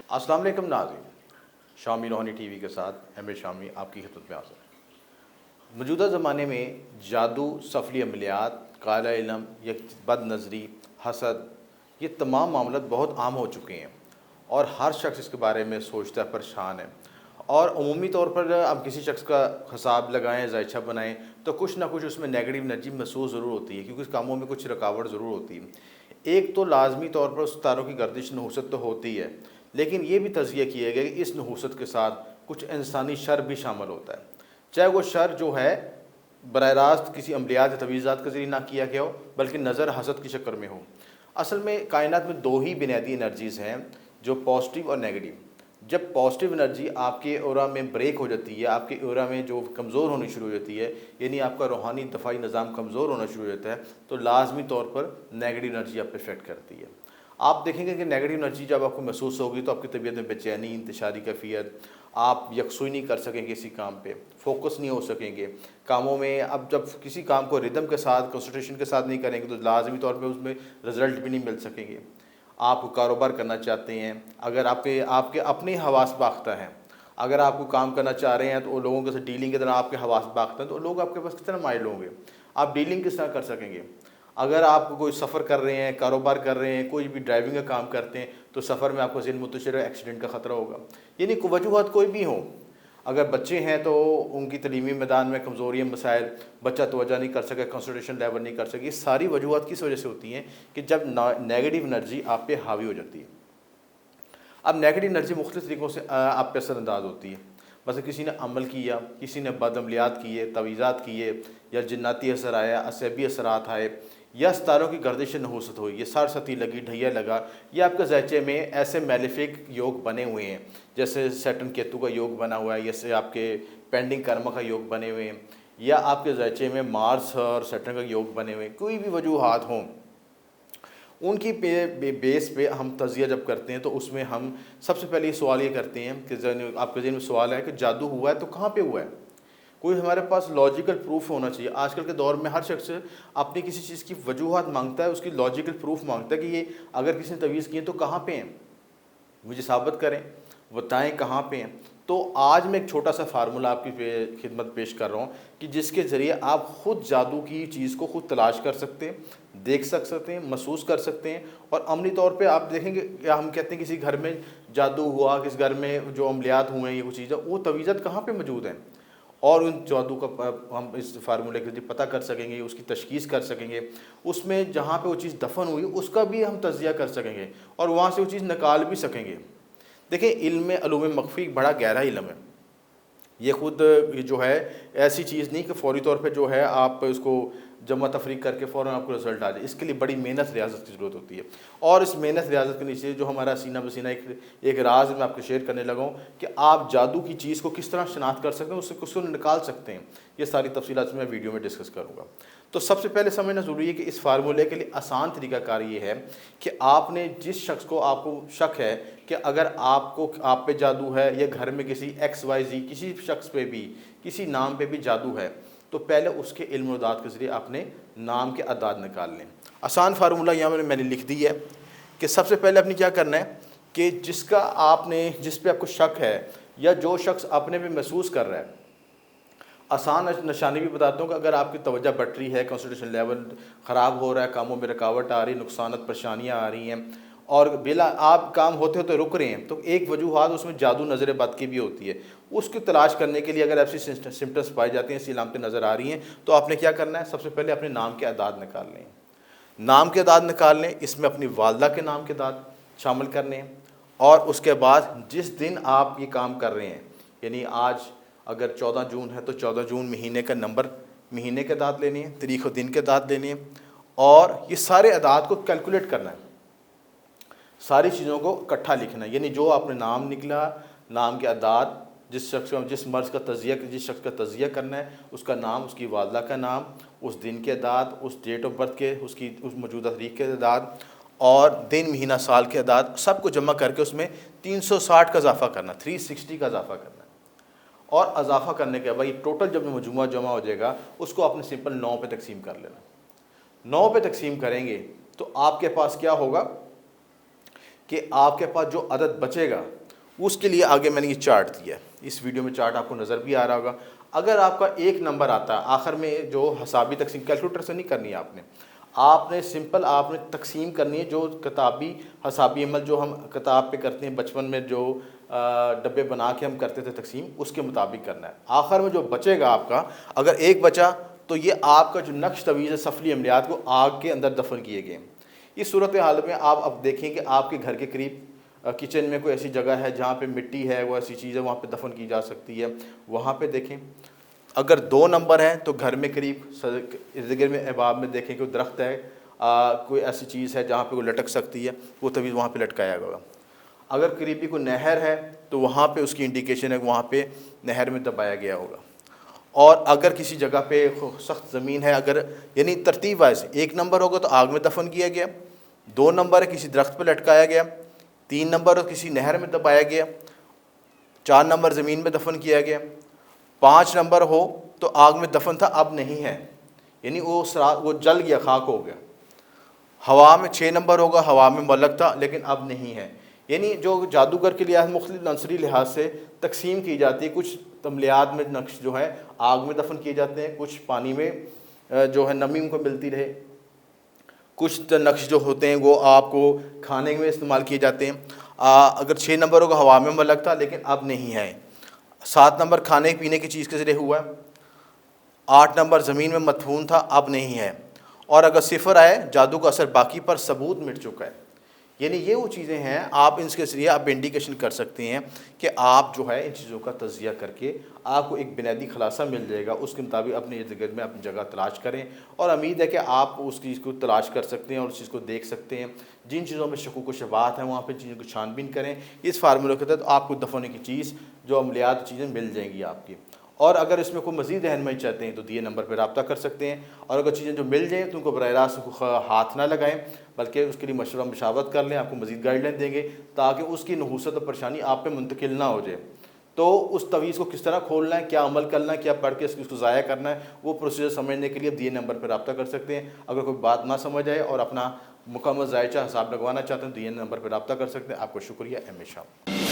अस्सलाम वालेकुम नाज़रीन, शामी रोहानी टीवी के साथ एम ए शामी आपकी खिदमत में हाज़िर है। मौजूदा ज़माने में जादू, सफली अमलियात, काला इल्म या बद नज़री, हसद, ये तमाम मामला बहुत आम हो चुके हैं और हर शख्स इसके बारे में सोचता है, परेशान है। और अमूमी तौर पर आप किसी शख्स का हिसाब लगाएं, जायचा बनाएं, तो कुछ ना कुछ उसमें नेगेटिव एनर्जी महसूस ज़रूर होती है, क्योंकि उस कामों में कुछ रुकावट ज़रूर होती है। एक तो लाजमी तौर पर उस तारों की गर्दिश, नहूसत तो होती है, लेकिन ये भी तज़किया किया गया कि इस नहूसत के साथ कुछ इंसानी शर भी शामिल होता है। चाहे वो शर जो है बराह रास्त किसी अमलियात या तवीज़ात के ज़रिए ना किया गया हो, बल्कि नज़र हसद की शक्ल में हो। असल में कायनात में दो ही बुनियादी एनर्जीज़ हैं, जो पॉजिटिव और नेगेटिव। जब पॉजिटिव एनर्जी आपके ऑरा में ब्रेक हो जाती है, आपके ऑरा में जो कमज़ोर होनी शुरू हो जाती है, यानी आपका रूहानी दफ़ाई निज़ाम कमज़ोर होना शुरू हो जाता है, तो लाजमी तौर पर नेगेटिव एनर्जी आप पे इफ़ेक्ट करती है। आप देखेंगे कि नेगेटिव एनर्जी जब आपको महसूस होगी तो आपकी तबीयत में बेचैनी, इंतशारी कैफियत, आप यकसुई नहीं कर सकेंगे किसी काम पे, फोकस नहीं हो सकेंगे कामों में। अब जब किसी काम को रिदम के साथ, कंसंट्रेशन के साथ नहीं करेंगे तो लाजमी तौर पे उसमें रिज़ल्ट भी नहीं मिल सकेंगे। आप कारोबार करना चाहते हैं, अगर आपके आपके अपने हवास बाख्ता हैं, अगर आप कोई काम करना चाह रहे हैं तो लोगों के साथ डीलिंग के दौरान आपके हवास बाख्ता हैं, तो लोग आपके पास किस तरह माइल होंगे, आप डीलिंग किस तरह कर सकेंगे। अगर आप कोई सफ़र कर रहे हैं, कारोबार कर रहे हैं, कोई भी ड्राइविंग का काम करते हैं, तो सफ़र में आपको ज़हन मुतशर एक्सीडेंट का ख़तरा होगा। यानी वजूहत कोई भी हों। अगर बच्चे हैं तो उनकी तलीमी मैदान में कमज़ोरियाँ, मसाइल, बच्चा तवज्जो नहीं कर सके, कंसंट्रेशन लेवल नहीं कर सके, ये सारी वजूहत किस वजह से होती हैं कि जब नेगेटिव एनर्जी आप पे हावी हो जाती है। अब नेगेटिव एनर्जी मुख्तलिफ़ तरीक़ों से आप पे असरअंदाज होती है। मतलब किसी ने अमल किया, किसी ने बदअमलियात किए, तवीज़ात किए, या जन्नाती असर आया, असैबी असरात आए, या सितारों की गर्दिश नहूसत हुई, ये सरसती लगी, ढैया लगा, या आपके ज़ैचे में ऐसे मेलेफिक योग बने हुए हैं, जैसे सैटर्न केतु का योग बना हुआ है, जैसे आपके पेंडिंग कर्म का योग बने हुए हैं, या आपके ज़ैचे में मार्स और सैटर्न का योग बने हुए हैं, कोई भी वजूहात हों, उनकी बेस पे हम तज़िया जब करते हैं तो उसमें हम सबसे पहले ये सवाल ये करते हैं कि आपके ज़हन में सवाल है कि जादू हुआ है तो कहाँ पे हुआ है। कोई हमारे पास लॉजिकल प्रूफ होना चाहिए। आजकल के दौर में हर शख्स अपनी किसी चीज़ की वजूहत मांगता है, उसकी लॉजिकल प्रूफ मांगता है कि ये अगर किसी ने तवीज़ किए तो कहाँ पे हैं, मुझे साबित करें, बताएं कहाँ पे हैं। तो आज मैं एक छोटा सा फार्मूला आपकी खिदमत पेश कर रहा हूँ कि जिसके ज़रिए आप ख़ुद जादू की चीज़ को ख़ुद तलाश कर सकते हैं, देख सकते हैं, महसूस कर सकते हैं। और अमली तौर पे आप देखेंगे, या हम कहते हैं किसी घर में जादू हुआ, किस घर में जो अमलियात हुए हैं, ये कुछ चीज़ें, वो तवीज़त कहाँ पर मौजूद हैं, और उन जादू का हम इस फार्मूले के जरिए पता कर सकेंगे, उसकी तशख़ीस कर सकेंगे। उसमें जहाँ पे वो चीज़ दफन हुई उसका भी हम तज़िया कर सकेंगे और वहाँ से वो चीज़ निकाल भी सकेंगे। देखिए, इल्म अलूम मख्फ़ी बड़ा गहरा इल्म है। ये ख़ुद जो है ऐसी चीज़ नहीं कि फ़ौरी तौर पे जो है आप इसको जमा तफरीक करके फ़ौरन आपको रिज़ल्ट आ जाए। इसके लिए बड़ी मेहनत रियाज़त की ज़रूरत होती है, और इस मेहनत रियाज़त के नीचे जो हमारा सीना बसीना एक राज मैं आपको शेयर करने लगा हूँ कि आप जादू की चीज़ को किस तरह शनाख्त कर सकते हैं, उसको निकाल सकते हैं। ये सारी तफ़सीलात मैं वीडियो में डिस्कस करूँगा। तो सबसे पहले समझना ज़रूरी है कि इस फार्मूले के लिए आसान तरीक़ाकार ये है कि आपने जिस शख्स को आपको शक है कि अगर आप पे जादू है, या घर में किसी XYZ किसी शख्स पे भी, किसी नाम पे भी जादू है, तो पहले उसके इल्म और दाद के ज़रिए आपने नाम के अदाद निकाल लें। आसान फार्मूला यहाँ मैंने लिख दी है कि सबसे पहले आपने क्या करना है कि जिस पे आपको शक है, या जो शख्स अपने पे महसूस कर रहा है, आसान निशानी भी बताता हूँ कि अगर आपकी तवज्जो बढ़ रही है, कंसंट्रेशन लेवल ख़राब हो रहा है, कामों में रुकावट आ रही है, नुकसान परेशानियाँ आ रही हैं, और बिला आप काम होते होते रुक रहे हैं, तो एक वजूहत उसमें जादू नज़र बद की भी होती है। उसकी तलाश करने के लिए अगर ऐसी सिम्टम्स पाई जाती हैं, ऐसी इलामतें नज़र आ रही हैं, तो आपने क्या करना है, सबसे पहले अपने नाम के अदाद निकाल लें। नाम के अदाद निकाल लें, इसमें अपनी वालदा के नाम के अदाद शामिल करने हैं। और उसके बाद जिस दिन आप ये काम कर रहे हैं, यानी आज अगर 14 जून है तो 14 जून महीने का नंबर, महीने के अदाद लेने हैं, तारीख़ और दिन के अदाद लेने हैं, और ये सारे अदाद को कैलकुलेट करना है, सारी चीज़ों को इकट्ठा लिखना है। यानी जो आपने नाम निकला, नाम के अदाद, जिस शख्स का तज़िया करना है, उसका नाम, उसकी वालदा का नाम, उस दिन के अदाद, उस डेट ऑफ बर्थ के, उस मौजूदा तारीख के अदाद, और दिन, महीना, साल के अदाद, सबको जमा करके उसमें 360 का इजाफ़ा करना, 360 का इजाफ़ा करना है। और इजाफ़ा करने के बाद ये टोटल जब मजमूआ जमा हो जाएगा, उसको आपने सिंपल 9 पे तकसीम कर लेना। 9 पे तकसीम करेंगे तो आपके पास क्या होगा कि आपके पास जो अदद बचेगा उसके लिए आगे मैंने ये चार्ट दिया है। इस वीडियो में चार्ट आपको नज़र भी आ रहा होगा। अगर आपका एक नंबर आता है आखिर में, जो हसाबी तकसीम कैलकुलेटर से नहीं करनी है आपने सिंपल आपने तकसीम करनी है, जो किताबी हसाबी अमल जो हम किताब पे करते हैं, बचपन में जो डब्बे बना के हम करते थे तकसीम, उसके मुताबिक करना है। आखिर में जो बचेगा आपका, अगर एक बचा तो ये आपका जो नक्श तवीज़ है सफली अमलियात को आग के अंदर दफन किए गए। इस सूरत हाल में आप अब देखें कि आपके घर के करीब किचन में कोई ऐसी जगह है जहाँ पे मिट्टी है, वो ऐसी चीज़ है वहाँ पे दफन की जा सकती है, वहाँ पे देखें। अगर 2 नंबर हैं तो घर में करीब इर्द गिर्द में अहबाब में देखें कोई दरख्त है, कोई ऐसी चीज़ है जहाँ पे वो लटक सकती है, वो तवीज़ वहाँ पे लटकाया होगा। अगर करीबी कोई नहर है तो वहाँ पे उसकी इंडिकेशन है, वहाँ पे नहर में दबाया गया होगा। और अगर किसी जगह पे सख्त ज़मीन है, अगर यानी तरतीब वाइज 1 नंबर होगा तो आग में दफन किया गया, 2 नंबर है किसी दरख्त पर लटकाया गया, 3 नंबर हो किसी नहर में दबाया गया, 4 नंबर ज़मीन में दफन किया गया, 5 नंबर हो तो आग में दफन था अब नहीं है, यानी वो जल गया, खाक हो गया। हवा में 6 नंबर होगा, हवा में मुअल्लक था लेकिन अब नहीं है। यानी जो जादूगर के लिहाज मुख्तलिफ नसरी लिहाज से तकसीम की जाती है। कुछ तमलियात में नक्श जो है आग में दफन किए जाते हैं, कुछ पानी में जो है नमी उनको मिलती रहे, कुछ नक्श जो होते हैं वो आपको खाने में इस्तेमाल किए जाते हैं। अगर 6 नंबर होगा हवा में मुअल्लक था लेकिन अब नहीं है। 7 नंबर खाने पीने की चीज़ के ज़रिए हुआ है। 8 नंबर ज़मीन में मदफून था अब नहीं है। और अगर सिफर आए जादू का असर बाकी पर सबूत मिट चुका है। यानी ये वो चीज़ें हैं, आप इसके ज़रिए आप इंडिकेशन कर सकते हैं कि आप जो है इन चीज़ों का तज़किया करके आपको एक बुनियादी खुलासा मिल जाएगा। उसके मुताबिक अपने इर्द गिर्द में अपनी जगह तलाश करें और उम्मीद है कि आप उस चीज़ को तलाश कर सकते हैं और उस चीज़ को देख सकते हैं। जिन चीज़ों में शकूक व शुबहात हैं वहाँ पर चीज़ों को छानबीन करें। इस फार्मूले के तहत आपको दफन की चीज़ जो अमलियात चीज़ें मिल जाएंगी आपकी। और अगर इसमें कोई मज़ीद रहनुमाई चाहते हैं तो दिए नंबर पर रब्ता कर सकते हैं। और अगर चीज़ें जो मिल जाएँ तो उनको बराह रास्त हाथ ना लगाएं, बल्कि उसके लिए मशवरा मशावरत कर लें। आपको मज़ीद गाइडलाइन देंगे ताकि उसकी नहूसत और परेशानी आप पे मुंतकिल ना हो जाए। तो उस तवीज़ को किस तरह खोलना है, क्या अमल करना है, क्या पढ़ के उसको ज़ाया करना है, वो प्रोसीजर समझने के लिए दिए नंबर पर रब्ता कर सकते हैं। अगर कोई बात ना समझ आए और अपना मुकम्मल ज़ायचा हिसाब लगवाना चाहते हैं तो दिए नंबर पर रब्ता कर सकते हैं। आपको शुक्रिया। एम ए शाम।